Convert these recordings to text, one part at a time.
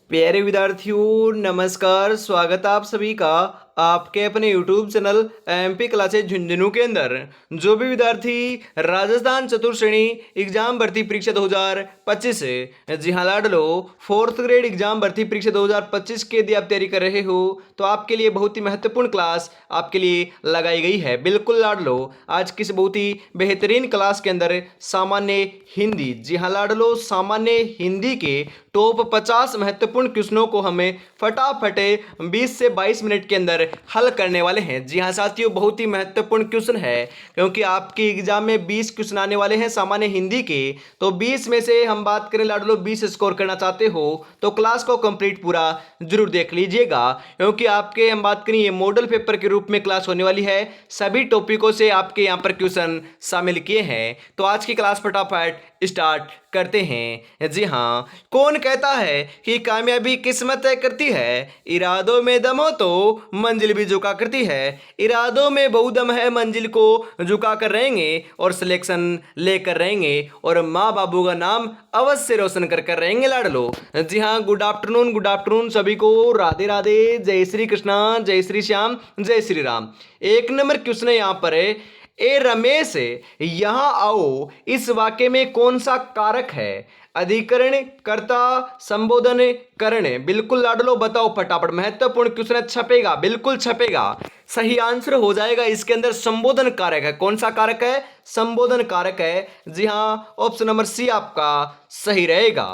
प्यारे विद्यार्थियों नमस्कार। स्वागत है आप सभी का आपके अपने YouTube channel MP classes Jhunjhunu के अंदर। जो भी विद्यार्थी राजस्थान चतुर्थ श्रेणी एग्जाम भर्ती परीक्षा 2025 से जी हाँ लाडलो फोर्थ ग्रेड एग्जाम भर्ती परीक्षा 2025 के यदि आप तैयारी कर रहे हो तो आपके लिए बहुत ही महत्वपूर्ण क्लास आपके लिए लगाई गई है। बिल्कुल लाडलो, आज किस बहुत ही बेहतरीन क्लास के अंदर सामान्य हिंदी, जी हाँ लाडलो, सामान्य हिंदी के टॉप 50 महत्वपूर्ण क्वेश्चनों को हमें फटाफट 20 से 22 मिनट के अंदर हल करने वाले हैं। जी हाँ साथियों, बहुत ही महत्वपूर्ण क्वेश्चन है क्योंकि आपके एग्जाम में 20 क्वेश्चन आने वाले हैं सामान्य हिंदी के। तो 20 में से हम बात करें लाडलो 20 स्कोर करना चाहते हो तो क्लास को कंप्लीट पूरा जरूर देख लीजिएगा क्योंकि आपके हम बात करें ये मॉडल पेपर के रूप में क्लास होने वाली है। सभी टॉपिकों से आपके यहाँ पर क्वेश्चन शामिल किए हैं। तो आज की क्लास फटाफट स्टार्ट करते हैं। जी हाँ, कौन कहता है कि कामयाबी किस्मत तय करती है, इरादों में दम हो तो मंजिल भी झुका करती है। इरादों में बहुदम है, मंजिल को झुका कर रहेंगे और सिलेक्शन लेकर रहेंगे और माँ बाबू का नाम अवश्य रोशन कर रहेंगे लाडलो। जी हाँ, गुड आफ्टरनून सभी को, राधे राधे, जय श्री कृष्णा, जय श्री श्याम, जय श्री राम। एक नंबर क्वेश्चन है यहाँ पर है, ए रमेश यहां आओ, इस वाक्य में कौन सा कारक है? अधिकरण, कर्ता, संबोधन, करण। बिल्कुल लाडलो बताओ फटाफट, महत्वपूर्ण क्वेश्चन छपेगा, बिल्कुल छपेगा। सही आंसर हो जाएगा इसके अंदर संबोधन कारक है। कौन सा कारक है? संबोधन कारक है। जी हाँ, ऑप्शन नंबर सी आपका सही रहेगा।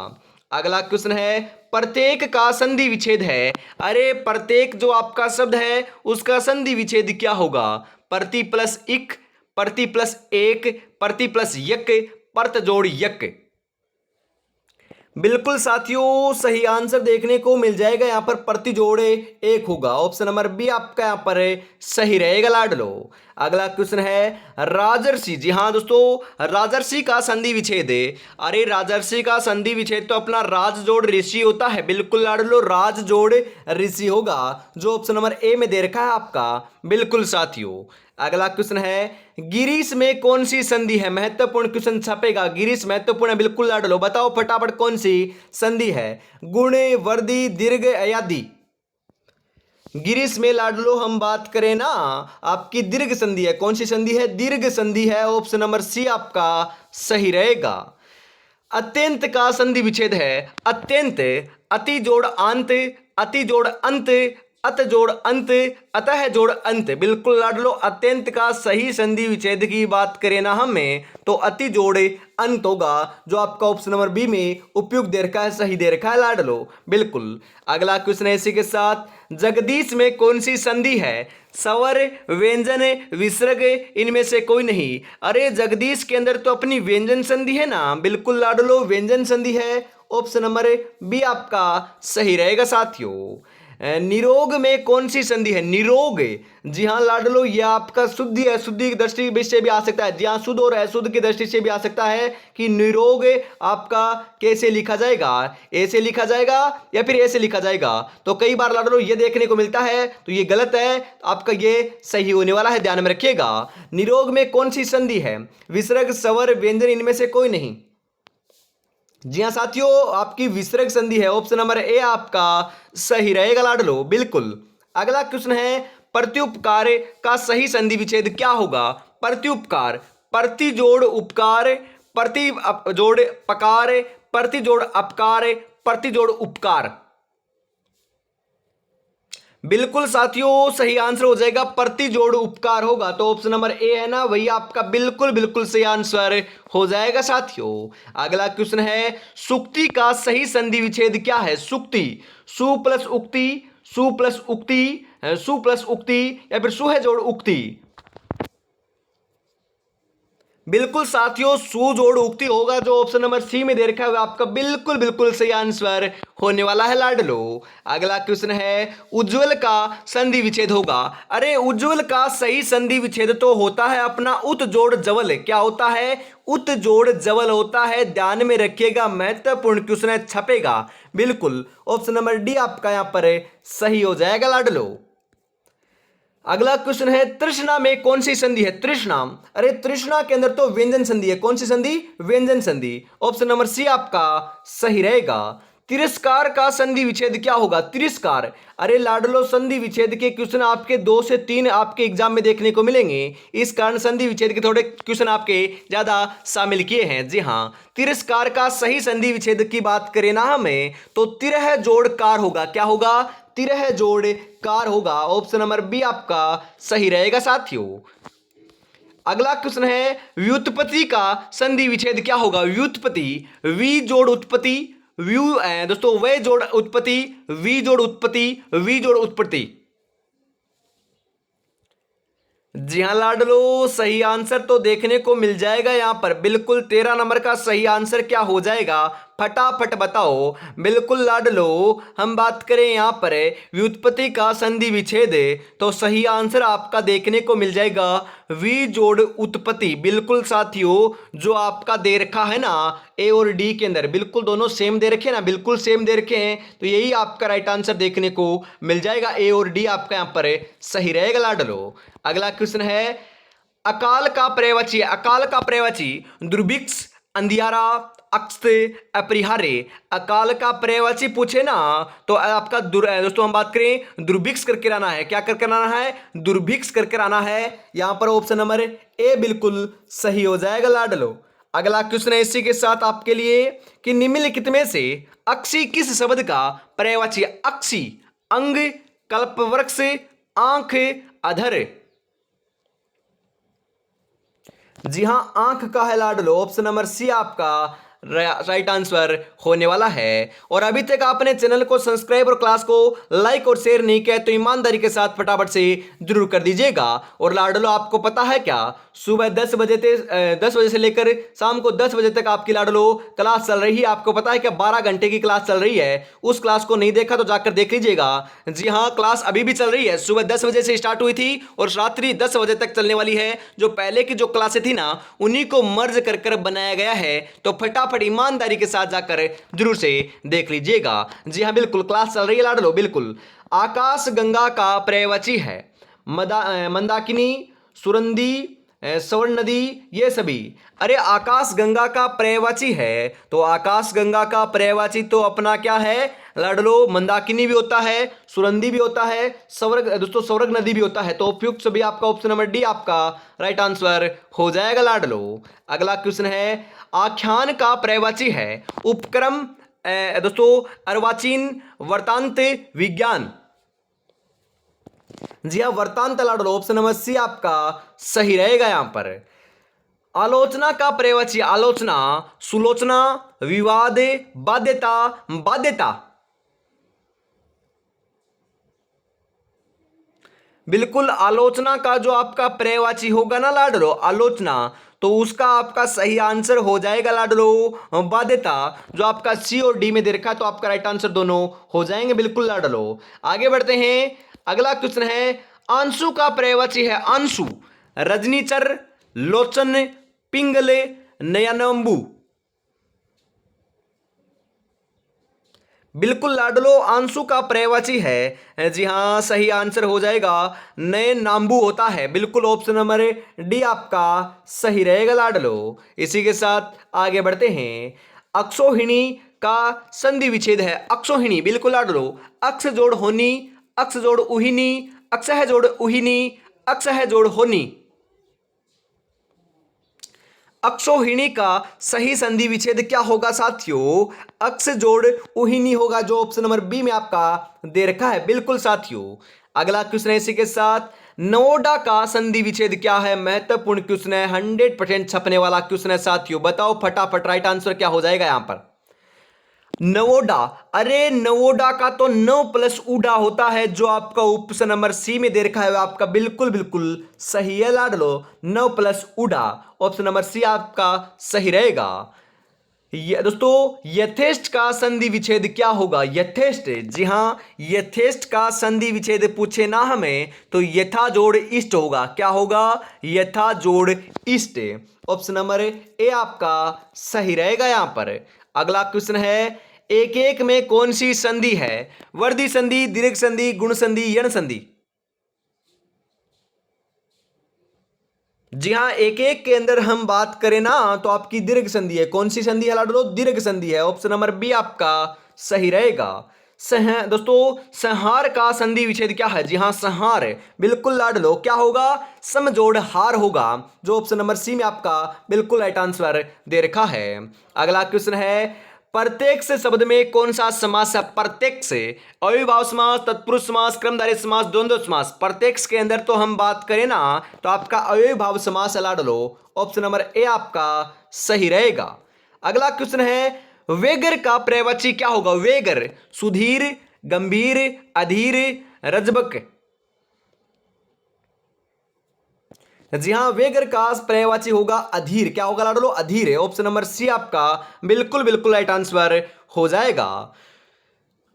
अगला क्वेश्चन है, प्रत्येक का संधि विच्छेद है। अरे प्रत्येक जो आपका शब्द है उसका संधि विच्छेद क्या होगा? प्रति प्लस इक, प्रति प्लस एक, प्रति प्लस यक, परत जोड़ यक। बिल्कुल साथियों, सही आंसर देखने को मिल जाएगा यहाँ पर प्रति जोड़े एक होगा। ऑप्शन नंबर बी आपका यहाँ पर सही रहेगा लाडलो। अगला क्वेश्चन है, राजर्षि। जी हाँ दोस्तों, राजर्षि का संधि विच्छेद। अरे राजर्षि का संधि विच्छेद तो अपना राज जोड़ ऋषि होता है। बिल्कुल लाडलो, राज जोड़ ऋषि होगा जो ऑप्शन नंबर ए में दे रखा है आपका। बिल्कुल साथियों। अगला क्वेश्चन है, गिरीश में कौन सी संधि है? महत्वपूर्ण क्वेश्चन छपेगा, गिरीश महत्वपूर्ण है। बिल्कुल लाडलो बताओ फटाफट कौन सी संधि है? गुण, वर्दी, दीर्घ, अयादि। गिरीश में लाडलो हम बात करें ना, आपकी दीर्घ संधि है। कौन सी संधि है? दीर्घ संधि है। ऑप्शन नंबर सी आपका सही रहेगा। अत्यंत का संधि विच्छेद है। अत्यंत, अति जोड़ अंत, अति जोड़ अंत, अत जोड़ अंत, अतः जोड़ अंत। बिल्कुल लाडलो, अत्यंत का सही संधि विच्छेद की बात करें ना हमें तो अति जोड़ अंत होगा जो आपका ऑप्शन नंबर बी में उपयुक्त दे रखा है, सही दे रखा है लाडलो। बिल्कुल। अगला क्वेश्चन है इसी के साथ, जगदीश में कौन सी संधि है? स्वर, व्यंजन, विसर्ग, इनमें से कोई नहीं। अरे जगदीश के अंदर तो अपनी व्यंजन संधि है ना। बिल्कुल लाडलो, व्यंजन संधि है। ऑप्शन नंबर बी आपका सही रहेगा साथियों। निरोग में कौन सी संधि है? निरोग। जी हाँ लाडलो, यह आपका शुद्धि है, शुद्धि की दृष्टि से भी आ सकता है। जी हाँ, शुद्ध और अशुद्ध की दृष्टि से भी आ सकता है कि निरोग आपका कैसे लिखा जाएगा? ए से लिखा जाएगा या फिर ए से लिखा जाएगा? तो कई बार लाडलो ये देखने को मिलता है तो ये गलत है, आपका ये सही होने वाला है, ध्यान में रखिएगा। निरोग में कौन सी संधि है? विसर्ग, स्वर, व्यंजन, इनमें से कोई नहीं। जी हाँ साथियों, आपकी विसर्ग संधि है। ऑप्शन नंबर ए आपका सही रहेगा लाडलो। बिल्कुल। अगला क्वेश्चन है, प्रत्युपकार का सही संधि विच्छेद क्या होगा? प्रत्युपकार, प्रति जोड़ उपकार, प्रति जोड़ पकार, प्रति जोड़ अपकार, प्रति जोड़ उपकार। बिल्कुल साथियों, सही आंसर हो जाएगा प्रति जोड़ उपकार होगा। तो ऑप्शन नंबर ए है ना, वही आपका बिल्कुल बिल्कुल सही आंसर हो जाएगा साथियों। अगला क्वेश्चन है, सुक्ति का सही संधि विच्छेद क्या है? सुक्ति, सु प्लस उक्ति, सु प्लस उक्ति, सु प्लस उक्ति या फिर सु है जोड़ उक्ति। बिल्कुल साथियों, सु जोड़ उक्ति होगा जो ऑप्शन नंबर सी में दे रखा है, आपका बिल्कुल बिल्कुल सही आंसर होने वाला है लाडलो। अगला क्वेश्चन है, उज्जवल का संधि विच्छेद होगा। अरे उज्जवल का सही संधि विच्छेद तो होता है अपना उत जोड़ जवल। क्या होता है? उत जोड़ जवल होता है, ध्यान में रखिएगा, महत्वपूर्ण क्वेश्चन है, छपेगा। बिल्कुल, ऑप्शन नंबर डी आपका यहां पर सही हो जाएगा लाडलो। अगला क्वेश्चन है, तृष्णा में कौन सी संधि है? तृष्णा, अरे तृष्णा के अंदर तो व्यंजन संधि है। कौन सी संधि? व्यंजन संधि। ऑप्शन नंबर सी आपका सही रहेगा। तिरस्कार का संधि विच्छेद क्या होगा? तिरस्कार। अरे लाडलो, संधि विच्छेद के क्वेश्चन आपके 2 से 3 आपके एग्जाम में देखने को मिलेंगे, इस कारण संधि विच्छेद के थोड़े क्वेश्चन आपके ज्यादा शामिल किए हैं। जी हाँ, तिरस्कार का सही संधि विच्छेद की बात करें ना हमें, तो तिरह जोड़ कार होगा। क्या होगा? तिरह जोड़ कार होगा। ऑप्शन नंबर बी आपका सही रहेगा साथियों। अगला क्वेश्चन है, व्युत्पत्ति का संधि विच्छेद क्या होगा? व्युत्पत्ति, वी जोड़ उत्पत्ति, दोस्तों वे जोड़ उत्पत्ति, वी जोड़ उत्पत्ति, वी जोड़ उत्पत्ति। जी हाँ लाडलो, सही आंसर तो देखने को मिल जाएगा यहां पर। बिल्कुल 13 नंबर का सही आंसर क्या हो जाएगा, फटाफट बताओ। बिल्कुल लाडलो, हम बात करें यहां पर व्युत्पत्ति का संधि विच्छेद, तो सही आंसर आपका देखने को मिल जाएगा वी जोड़ उत्पत्ति। बिल्कुल साथियों, जो आपका दे रखा है ना ए और डी के अंदर, बिल्कुल दोनों सेम दे रखे ना, बिल्कुल सेम दे रखे हैं, तो यही आपका राइट आंसर देखने को मिल जाएगा। ए और डी आपका यहां पर सही रहेगा लाडलो। अगला क्वेश्चन है, अकाल का पर्यायवाची, अकाल का पर्यायवाची दुर्भिक्ष, अंधियारा, अक्ष, अपरिहार्य। अकाल का पर्यायवाची पूछे ना तो आपका दोस्तों हम बात करें दुर्भिक्ष करके आना है। क्या करके आना है? दुर्भिक्ष करके आना है। यहां पर ऑप्शन नंबर ए बिल्कुल सही हो जाएगा लाडलो। अगला क्वेश्चन है इसी के साथ आपके लिए कि निम्नलिखित में से अक्षी किस शब्द का पर्यायवाची? अक्षी, अंग, कल्पवृक्ष, आंख, अधर। जी हां, आंख का है लाडलो। ऑप्शन नंबर सी आपका राइट आंसर होने वाला है। और अभी तक आपने चैनल को सब्सक्राइब और क्लास को लाइक और शेयर नहीं किया तो ईमानदारी के साथ फटाफट से जरूर कर दीजिएगा। और लाडलो, आपको पता है क्या, सुबह 10 बजे से लेकर शाम को 10 बजे तक आपकी लाडलो क्लास चल रही है। आपको पता है क्या, 12 घंटे की क्लास चल रही है। उस क्लास को नहीं देखा तो जाकर देख लीजिएगा। जी हाँ, क्लास अभी भी चल रही है। सुबह 10 बजे से स्टार्ट हुई थी और रात्रि 10 बजे तक चलने वाली है। जो पहले की जो क्लासें थी ना, उन्हीं को मर्ज कर कर बनाया गया है। तो फटाफट ईमानदारी के साथ जाकर जरूर से देख लीजिएगा। जी हाँ, बिल्कुल क्लास चल रही है लाडलो। बिल्कुल। आकाश गंगा का पर्यायवाची है मंदाकिनी, सुरंदी, स्वर्ण नदी, ये सभी। अरे आकाश गंगा का पर्यायवाची है, तो आकाश गंगा का पर्यायवाची तो अपना क्या है लाडलो? मंदाकिनी भी होता है, सुरंदी भी होता है, स्वर्ग नदी भी होता है। तो उपयुक्त सभी आपका ऑप्शन नंबर डी आपका राइट आंसर हो जाएगा लाडलो। अगला क्वेश्चन है, आख्यान का पर्यायवाची है उपक्रम, अर्वाचीन, वर्तांत, विज्ञान। जी हाँ, वर्तांत लाडलो। ऑप्शन नंबर सी आपका सही रहेगा यहां पर। आलोचना का पर्यायवाची, आलोचना, सुलोचना, विवाद, बाध्यता, बाध्यता। बिल्कुल, आलोचना का जो आपका पर्यायवाची होगा ना लाडलो, आलोचना, तो उसका आपका सही आंसर हो जाएगा लाडलो बाध्यता। जो आपका सी और डी में दे रखा है, तो आपका राइट आंसर दोनों हो जाएंगे। बिल्कुल लाडलो। आगे बढ़ते हैं। अगला क्वेश्चन है, आंसू का पर्यायवाची है आंसू, रजनीचर, लोचन, पिंगले, नयनंबू। बिल्कुल लाडलो, आंसू का पर्यायवाची है। जी हाँ, सही आंसर हो जाएगा नयन नाम्बू होता है। बिल्कुल ऑप्शन नंबर डी आपका सही रहेगा लाडलो। इसी के साथ आगे बढ़ते हैं। अक्षोहिणी का संधि विच्छेद है अक्षोहिणी। बिल्कुल लाडलो, अक्ष जोड़ होनी, अक्ष जोड़ उहिनी, अक्षह जोड़ उहिनी, अक्षह जोड़ होनी। अक्षोहिणी का सही संधि विच्छेद क्या होगा साथियों? अक्ष जोड़ उहिनी होगा, जो ऑप्शन नंबर बी में आपका दे रखा है। बिल्कुल साथियों। अगला क्वेश्चन है इसी के साथ, नोडा का संधि विच्छेद क्या है? महत्वपूर्ण क्वेश्चन है, 100% छपने वाला क्वेश्चन है साथियों। बताओ फटाफट राइट आंसर क्या हो जाएगा यहां पर। नवोडा। अरे नवोडा का तो 9 प्लस उडा होता है, जो आपका ऑप्शन नंबर सी में दे रखा है आपका बिल्कुल बिल्कुल सही है लाडलो। 9 प्लस उडा, ऑप्शन नंबर सी आपका सही रहेगा। दोस्तों, यथेष्ट का संधि विच्छेद क्या होगा? यथेष्ट। जी हां, यथेष्ट का संधि विच्छेद पूछे ना हमें तो यथा जोड़ इष्ट होगा। क्या होगा? यथा जोड़ इष्ट। ऑप्शन नंबर ए आपका सही रहेगा यहां पर। अगला क्वेश्चन है, एक एक में कौन सी संधि है? वर्धी संधि, दीर्घ संधि, गुण संधि, यण संधि। जी हां, एक एक के अंदर हम बात करें ना तो आपकी दीर्घ संधि है। कौन सी संधि है लाडलो? दीर्घ संधि है। ऑप्शन नंबर बी आपका सही रहेगा। दोस्तों संहार का संधि विच्छेद क्या है? जी हाँ, संहार, बिल्कुल लाड लो, क्या होगा? समजोड़ हार होगा, जो ऑप्शन नंबर सी में आपका बिल्कुल राइट आंसर दे रखा है। अगला क्वेश्चन है, प्रत्यक्ष शब्द में कौन सा समास है? प्रत्यक्ष, अविभाव समास, तत्पुरुष समास, क्रमधारय समास, द्वंद्व समास। प्रत्यक्ष के अंदर तो हम बात करें ना, तो आपका अविभाव समास लाड लो, ऑप्शन नंबर ए आपका सही रहेगा। अगला क्वेश्चन है, वेगर का पर्यायवाची क्या होगा? वेगर, सुधीर, गंभीर, अधीर, रजबक। जी हां, वेगर का पर्यायवाची होगा अधीर। क्या होगा लाडलो? अधीर है, ऑप्शन नंबर सी आपका बिल्कुल बिल्कुल राइट आंसर हो जाएगा।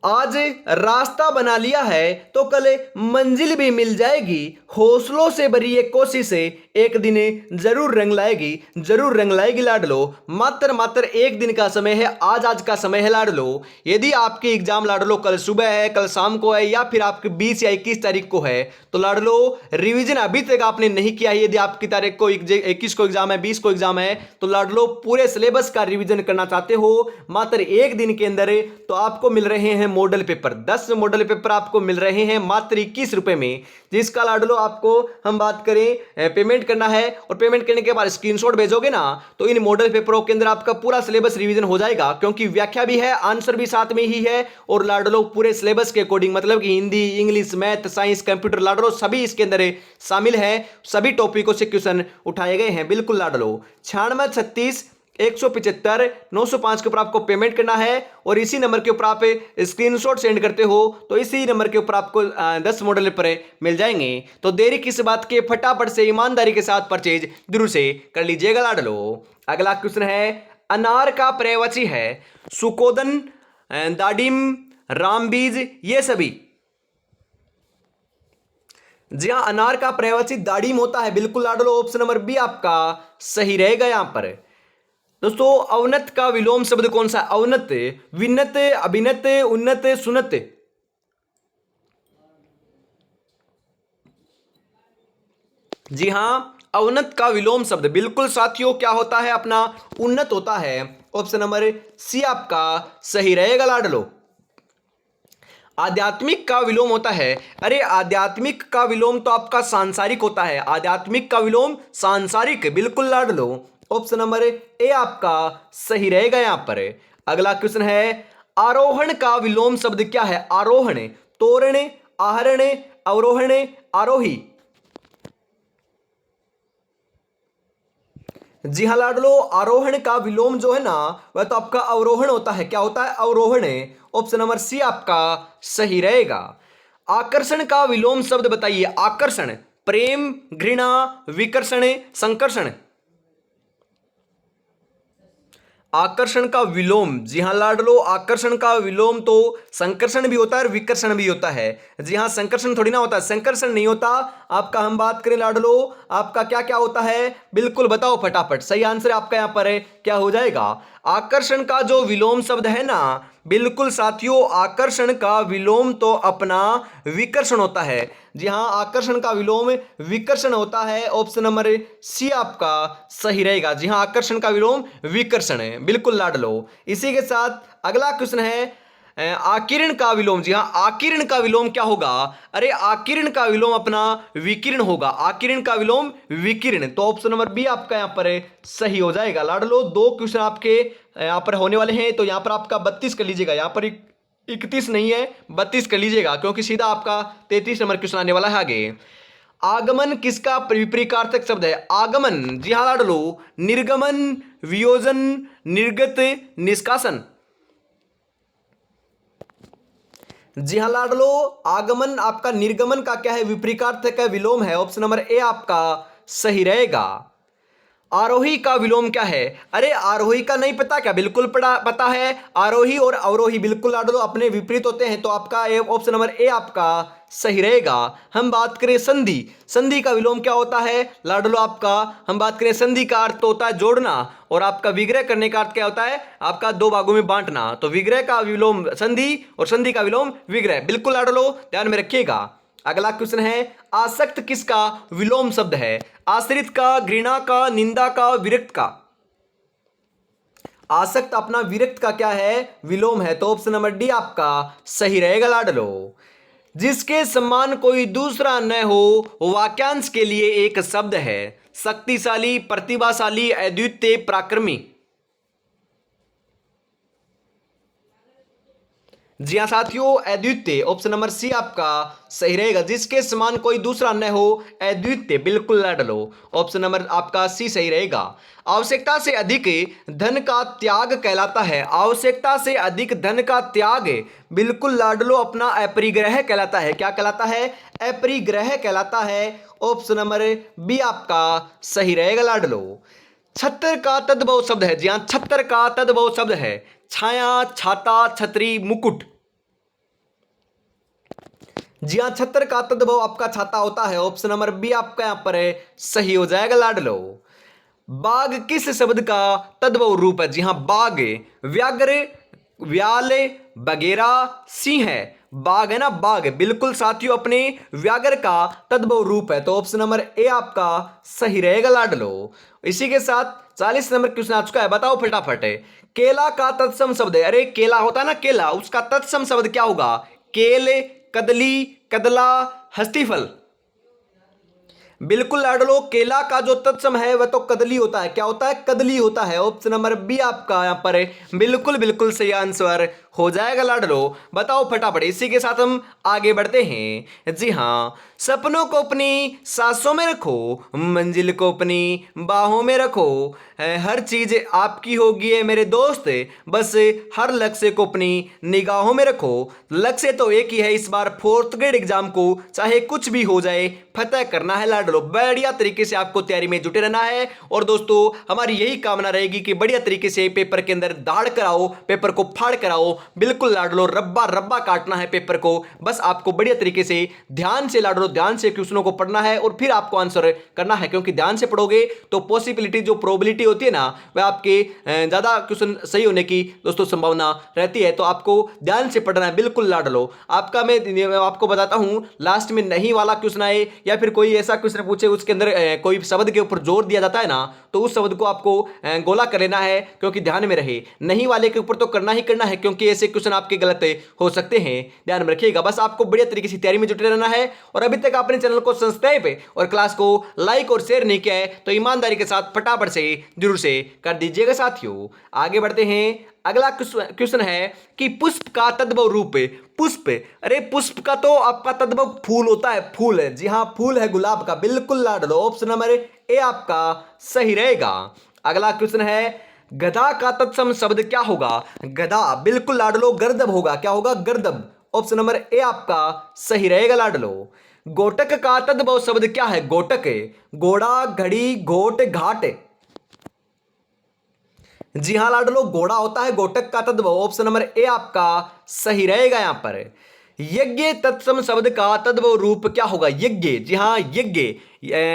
आज रास्ता बना लिया है तो कल मंजिल भी मिल जाएगी, हौसलों से भरी ये कोशिशें एक दिन जरूर रंग लाएगी, जरूर रंग लाएगी लाडलो। मात्र मात्र एक दिन का समय है, आज का समय है लाडलो। यदि आपकी एग्जाम लाडलो कल सुबह है, कल शाम को है, या फिर आपके 20 या 21 तारीख को है, तो लाडलो रिवीजन अभी तक आपने नहीं किया है। यदि आपकी तारीख को 21 को एग्जाम है, 20 को एग्जाम है, तो लाडलो पूरे सिलेबस का रिवीजन करना चाहते हो मात्र एक दिन के अंदर, तो आपको मिल रहे हैं मॉडल पेपर। 10 मॉडल पेपर आपको मिल रहे हैं मात्र 21 रुपए में, जिसका लाडलो आपको हम बात करें पेमेंट करना है, और पेमेंट करने के बाद स्क्रीनशॉट भेजोगे ना, तो इन मॉडल पेपरों के अंदर आपका पूरा सिलेबस रिवीजन हो जाएगा, क्योंकि व्याख्या भी है, आंसर भी साथ में ही है, और लाडलो पूरे सिलेबस के अकॉर्डिंग, मतलब कि Hindi, English, math, science, computer, लाडलो सभी इसके अंदर शामिल है। सभी टॉपिकों से क्वेश्चन उठाए गए हैं, बिल्कुल लाडलो। 96 36 175 905 के ऊपर आपको पेमेंट करना है, और इसी नंबर के ऊपर आप स्क्रीनशॉट सेंड करते हो, तो इसी नंबर के ऊपर आपको 10 मॉडल पर मिल जाएंगे। तो देरी किस बात के, फटाफट से ईमानदारी के साथ परचेज जरूर से कर लीजिएगा लाडलो। अगला क्वेश्चन है, अनार का पर्यायवाची है सुकोदन, दाडिम, रामबीज, ये सभी। जी हाँ, अनार का पर्यायवाची दाडिम होता है, बिल्कुल लाडलो, ऑप्शन नंबर बी आपका सही रहेगा यहां पर। दोस्तों अवनत का विलोम शब्द कौन सा? अवनत, विनत, अभिनत, उन्नत, सुनत। जी हां, अवनत का विलोम शब्द बिल्कुल साथियों क्या होता है? अपना उन्नत होता है, ऑप्शन नंबर सी आपका सही रहेगा लाडलो। आध्यात्मिक का विलोम होता है, अरे आध्यात्मिक का विलोम तो आपका सांसारिक होता है, आध्यात्मिक का विलोम सांसारिक, बिल्कुल लाडलो, ऑप्शन नंबर ए आपका सही रहेगा यहां पर। अगला क्वेश्चन है, आरोहण का विलोम शब्द क्या है? आरोहण, तोरण, आहरण, अवरोहण, आरोही। जी हाँ लाडलो, आरोहण का विलोम जो है ना, वह तो आपका अवरोहण होता है। क्या होता है? अवरोहण, ऑप्शन नंबर सी आपका सही रहेगा। आकर्षण का विलोम शब्द बताइए। आकर्षण, प्रेम, घृणा, विकर्षण, संकर्षण। आकर्षण का विलोम, जी हां लाडलो, आकर्षण का विलोम तो संकर्षण भी होता है और विकर्षण भी होता है। जी हां, संकर्षण थोड़ी ना होता है, संकर्षण नहीं होता आपका। हम बात करें लाडलो, आपका क्या क्या होता है, बिल्कुल बताओ फटाफट। सही आंसर आपका यहां पर है, क्या हो जाएगा? आकर्षण का जो विलोम शब्द है ना, बिल्कुल साथियों, आकर्षण का विलोम तो अपना विकर्षण होता है। जी हां, आकर्षण का विलोम विकर्षण होता है, ऑप्शन नंबर सी आपका सही रहेगा। जी हां, आकर्षण का विलोम विकर्षण है, बिल्कुल लाडलो। इसी के साथ अगला क्वेश्चन है, आकिरण का विलोम। जी हां, आकिरण का विलोम क्या होगा? अरे आकिरण का विलोम अपना विकिरण होगा, आकिरण का विलोम विकिरण, तो ऑप्शन नंबर बी आपका यहां पर सही हो जाएगा लाडलो। दो क्वेश्चन आपके यहां पर होने वाले हैं, तो यहां पर आपका 32 कर लीजिएगा, यहां पर 31 नहीं है, 32 कर लीजिएगा, क्योंकि सीधा आपका 33 नंबर क्वेश्चन आने वाला है आगे। आगमन किसका विपरीतार्थक शब्द है? आगमन, जी हां लाडलो, निर्गमन, वियोजन, निर्गत, निष्कासन। जी हां लाडलो, आगमन आपका निर्गमन का क्या है? विपरीतार्थक है, विलोम है, ऑप्शन नंबर ए आपका सही रहेगा। आरोही का विलोम क्या है? अरे आरोही का नहीं पता क्या? बिल्कुल पता है, आरोही और अवरोही बिल्कुल लाडलो अपने विपरीत होते हैं, तो आपका ऑप्शन नंबर ए आपका सही रहेगा। हम बात करें संधि, संधि का विलोम क्या होता है लाडलो आपका? हम बात करें संधि का अर्थ तो होता है जोड़ना, और आपका विग्रह करने का अर्थ क्या होता है? आपका दो भागों में बांटना। तो विग्रह का विलोम संधि और संधि का विलोम विग्रह, बिल्कुल लाडलो ध्यान में रखिएगा। अगला क्वेश्चन है, आसक्त किसका विलोम शब्द है? आश्रित का, घृणा का, निंदा का, विरक्त का। आसक्त अपना विरक्त का क्या है, विलोम है, तो ऑप्शन नंबर डी आपका सही रहेगा लाडलो। जिसके समान कोई दूसरा न हो वाक्यांश के लिए एक शब्द है, शक्तिशाली, प्रतिभाशाली, अद्वितीय, पराक्रमी। जी हाँ साथियों, अद्वितीय, ऑप्शन नंबर सी आपका सही रहेगा। जिसके समान कोई दूसरा न हो, अद्वितीय, बिल्कुल लाडलो, ऑप्शन नंबर आपका सी सही रहेगा। आवश्यकता से अधिक धन का त्याग कहलाता है, आवश्यकता से अधिक धन का त्याग बिल्कुल लाडलो अपना अपरिग्रह कहलाता है। क्या कहलाता है, अपरिग्रह कहलाता है, ऑप्शन नंबर बी आपका सही रहेगा लाडलो। छत्र का तद्भव शब्द है, जी हाँ छत्र का तद्भव शब्द है, छाया, छाता, छतरी, मुकुट। जी हाँ छत्र का तद्भव आपका छाता होता है, ऑप्शन नंबर बी आपका यहां पर है सही हो जाएगा लाडलो। बाघ किस शब्द का तद्भव रूप है, जी हाँ बाघ, व्याघ्र, व्याल, बगेरा, सिंह है, बाघ है ना, बाघ बिल्कुल साथियों अपने व्याघ्र का तद्भव रूप है, तो ऑप्शन नंबर ए आपका सही रहेगा लाडलो। इसी के साथ 40 नंबर क्वेश्चन आ चुका है, बताओ फटाफट। केला का तत्सम शब्द है, अरे केला होता है ना केला, उसका तत्सम शब्द क्या होगा, केल, कदली, कदला, हस्तीफल। बिल्कुल लाडलो, केला का जो तत्सम है वह तो कदली होता है, क्या होता है, कदली होता है, ऑप्शन नंबर बी आपका यहां पर बिल्कुल बिल्कुल सही आंसर हो जाएगा लाडलो। बताओ फटाफट, इसी के साथ हम आगे बढ़ते हैं। जी हाँ, सपनों को अपनी सांसों में रखो, मंजिल को अपनी बाहों में रखो, हर चीज आपकी होगी है मेरे दोस्त, बस हर लक्ष्य को अपनी निगाहों में रखो। लक्ष्य तो एक ही है, इस बार 4th ग्रेड एग्जाम को चाहे कुछ भी हो जाए फतह करना है लाडलो। बढ़िया तरीके से आपको तैयारी में जुटे रहना है, और दोस्तों हमारी यही कामना रहेगी कि बढ़िया तरीके से पेपर के अंदर दाड़ कराओ, पेपर को फाड़ कराओ, बिल्कुल लाडलो रब्बा रब्बा काटना है पेपर को। बस आपको बढ़िया तरीके से ध्यान से लाडलो, ध्यान से क्वेश्चनों को पढ़ना है और फिर आपको आंसर करना है, क्योंकि ध्यान से पढ़ोगे तो पॉसिबिलिटी, जो प्रोबेबिलिटी होती है ना, वह आपके ज्यादा क्वेश्चन सही होने की दोस्तों संभावना रहती है। तो आपको ध्यान से पढ़ना है बिल्कुल लाडलो। आपका मैं आपको बताता हूं, लास्ट में नहीं वाला क्वेश्चन आए या फिर कोई ऐसा क्वेश्चन पूछे उसके अंदर कोई शब्द के ऊपर जोर दिया जाता है ना, तो उस शब्द को आपको गोला कर लेना है, क्योंकि ध्यान में रहे। नहीं वाले के ऊपर तो करना ही करना है, क्योंकि ऐसे क्वेश्चन आपके गलत हो सकते हैं, ध्यान में रखिएगा। बस आपको बढ़िया तरीके से तैयारी में जुटे रहना है, और अभी तक आपने चैनल को सब्सक्राइब और क्लास को लाइक और शेयर नहीं किया है तो ईमानदारी के साथ फटाफट से जरूर से कर दीजिएगा साथियों। आगे बढ़ते हैं, अगला क्वेश्चन है कि पुष्प का तद्भव रूप। पुष्प, अरे पुष्प का तो आपका तद्भव फूल होता है, फूल है, जी हाँ फूल है गुलाब का, बिल्कुल लाडलो, ऑप्शन नंबर ए आपका सही रहेगा। अगला क्वेश्चन है, गधा का तत्सम शब्द क्या होगा, गधा बिल्कुल लाडलो गर्दभ होगा, क्या होगा, गर्दभ, ऑप्शन नंबर ए आपका सही रहेगा लाडलो। गोटक का तद्भव शब्द क्या है, गोटक, घोड़ा, घड़ी, घोट, घाट। जी हां लाडलो, घोड़ा होता है गोटक का तद्भव, ऑप्शन नंबर ए आपका सही रहेगा यहां पर। यज्ञ तत्सम शब्द का तद्भव रूप क्या होगा, यज्ञ, जी हां यज्ञ।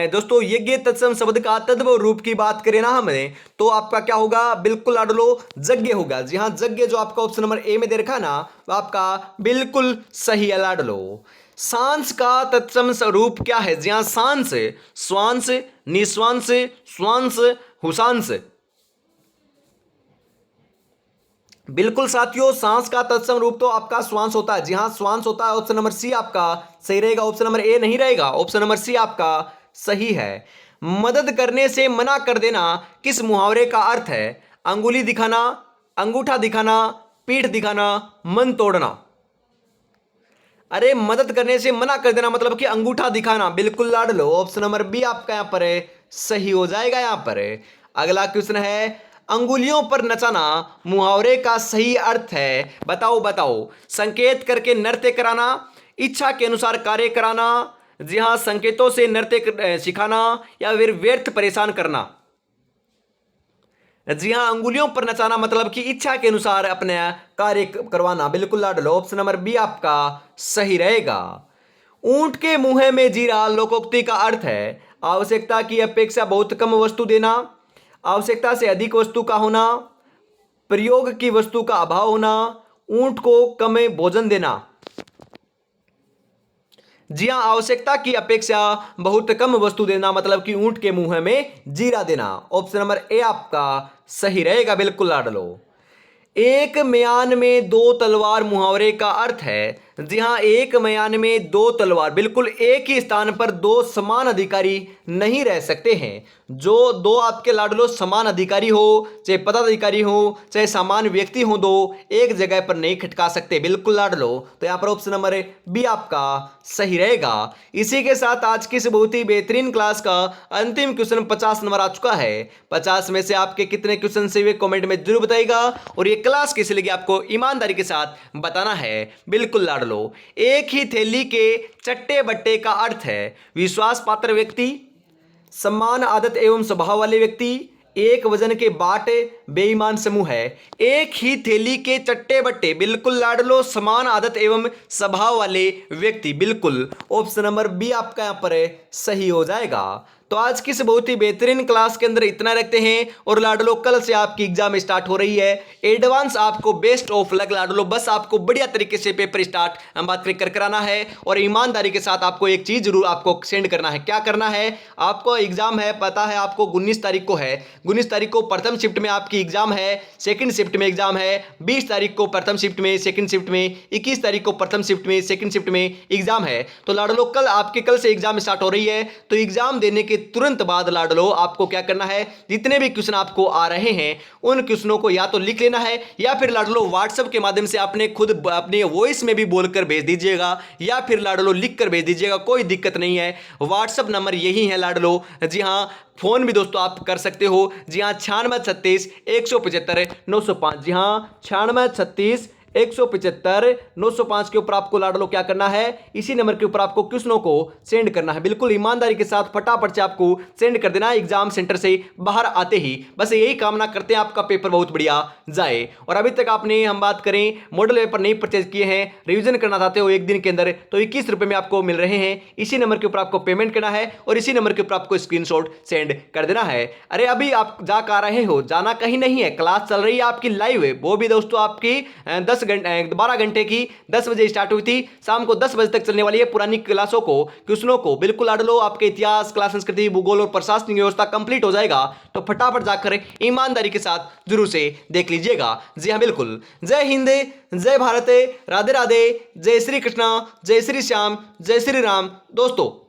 दोस्तों यज्ञ तत्सम शब्द का तद्भव रूप की बात करें ना हमने, तो आपका क्या होगा, बिल्कुल लाडलो यज्ञ होगा। जी हां यज्ञ जो आपका ऑप्शन नंबर ए में दे रखा है ना, वो आपका बिल्कुल सही है लाडलो। सांस का तत्सम स्वरूप क्या है, जी हां सांस, श्वांस, निश्वांस, श्वांस, हुसांस। बिल्कुल साथियों, सांस का तत्सम रूप तो आपका श्वांस होता है, जी हां श्वांस होता है, ऑप्शन नंबर सी आपका सही रहेगा, ऑप्शन नंबर ए नहीं रहेगा, ऑप्शन नंबर सी आपका सही है। मदद करने से मना कर देना किस मुहावरे का अर्थ है, अंगुली दिखाना, अंगूठा दिखाना, पीठ दिखाना, मन तोड़ना। अरे मदद करने से मना कर देना मतलब कि अंगूठा दिखाना, बिल्कुल लाडलो, ऑप्शन नंबर बी आपका यहां पर सही हो जाएगा यहां पर। अगला क्वेश्चन है, अंगुलियों पर नचाना मुहावरे का सही अर्थ है, बताओ बताओ। संकेत करके नृत्य कराना, इच्छा के अनुसार कार्य कराना, जी हां संकेतों से नृत्य सिखाना, या फिर व्यर्थ परेशान करना। जी हां अंगुलियों पर नचाना मतलब कि इच्छा के अनुसार अपने कार्य करवाना, बिल्कुल लाडलो, ऑप्शन नंबर बी आपका सही रहेगा। ऊंट के मुंह में जीरा लोकोक्ति का अर्थ है, आवश्यकता की अपेक्षा बहुत कम वस्तु देना, आवश्यकता से अधिक वस्तु का होना, प्रयोग की वस्तु का अभाव होना, ऊंट को कम भोजन देना। जी हाँ, आवश्यकता की अपेक्षा बहुत कम वस्तु देना, मतलब कि ऊंट के मुंह में जीरा देना। ऑप्शन नंबर ए आपका सही रहेगा, बिल्कुल लाडलो। एक म्यान में दो तलवार मुहावरे का अर्थ है। जी हाँ, एक म्यान में दो तलवार, बिल्कुल एक ही स्थान पर दो समान अधिकारी नहीं रह सकते हैं। जो दो आपके लाडलो समान अधिकारी हो, चाहे पदाधिकारी हो, चाहे सामान्य व्यक्ति हो, दो एक जगह पर नहीं खटका सकते, बिल्कुल लाडलो। तो यहां पर ऑप्शन नंबर बी आपका सही रहेगा। इसी के साथ आज की इस बहुत ही बेहतरीन क्लास का अंतिम क्वेश्चन 50 नंबर आ चुका है। 50 में से आपके कितने क्वेश्चन से हुए कमेंट में जरूर बताइएगा, और ये क्लास कैसे लगी आपको ईमानदारी के साथ बताना है, बिल्कुल लाडलो। एक ही थैली के चट्टे बट्टे का अर्थ है विश्वास पात्र व्यक्ति, सम्मान आदत एवं स्वभाव वाले व्यक्ति, एक वजन के बाट बेईमान समूह है। एक ही थैली के चट्टे बट्टे, बिल्कुल लाडलो, समान आदत एवं स्वभाव वाले व्यक्ति, बिल्कुल ऑप्शन नंबर बी आपका यहां पर सही हो जाएगा। तो आज की इस बहुत ही बेहतरीन क्लास के अंदर इतना रखते हैं, और लाडलो कल से आपकी एग्जाम स्टार्ट हो रही है। एडवांस आपको बेस्ट ऑफ लक लाडलो, बस आपको बढ़िया तरीके से पेपर स्टार्ट हम बात कर कराना है, और ईमानदारी के साथ आपको एक चीज जरूर आपको सेंड करना है। क्या करना है, आपको एग्जाम है पता है, आपको 19 तारीख को है, 19 तारीख को प्रथम शिफ्ट में आपकी एग्जाम है, सेकंड शिफ्ट में एग्जाम है 20 तारीख को प्रथम शिफ्ट में, सेकंड शिफ्ट में 21 तारीख को प्रथम शिफ्ट में, सेकंड शिफ्ट में एग्जाम है। तो लाडलो कल आपके कल से एग्जाम स्टार्ट हो रही है, तो एग्जाम देने के तुरंत बाद लाडलो आपको क्या करना है, जितने भी क्वेश्चन आपको आ रहे हैं उन क्वेश्चनों को या तो लिख लेना है, या फिर लाडलो व्हाट्सएप के माध्यम से अपने खुद अपने वॉइस में भी बोलकर भेज दीजिएगा, या फिर लाडलो लिख कर भेज दीजिएगा, कोई दिक्कत नहीं है। व्हाट्सएप नंबर यही है लाडलो। जी हाँ, फोन भी दोस्तों आप कर सकते हो। जी हाँ, 9636 175 905। जी हाँ, 9636 175 905 के ऊपर आपको लाडलो क्या करना है, इसी नंबर के ऊपर आपको क्वेश्चनों को सेंड करना है। बिल्कुल ईमानदारी के साथ फटाफट से आपको सेंड कर देना है एग्जाम सेंटर से बाहर आते ही। बस यही कामना करते हैं आपका पेपर बहुत बढ़िया जाए। और अभी तक आपने हम बात करें मॉडल पेपर नहीं परचेज किए हैं, रिविजन करना चाहते हो एक दिन के अंदर, तो 21 रुपए में आपको मिल रहे हैं। इसी नंबर के ऊपर आपको पेमेंट करना है, और इसी नंबर के ऊपर आपको स्क्रीनशॉट सेंड कर देना है। अरे अभी आप जा कर रहे हो, जाना कहीं नहीं है, क्लास चल रही है आपकी लाइव, वो भी दोस्तों आपकी 12 घंटे की 10 बजे स्टार्ट हुई थी, शाम को 10 बजे तक चलने वाली है। पुरानी क्लासों को क्वेश्चनों को बिल्कुल लाडलो आपके इतिहास, क्लास संस्कृति, भूगोल और प्रशासनिक व्यवस्था कंप्लीट हो जाएगा, तो फटाफट जाकर ईमानदारी के साथ जरूर से देख लीजिएगा। जी हाँ बिल्कुल। जय हिंद, जय भारत, राधे राधे, जय श्री कृष्णा, जय श्री श्याम, जय श्री राम दोस्तों।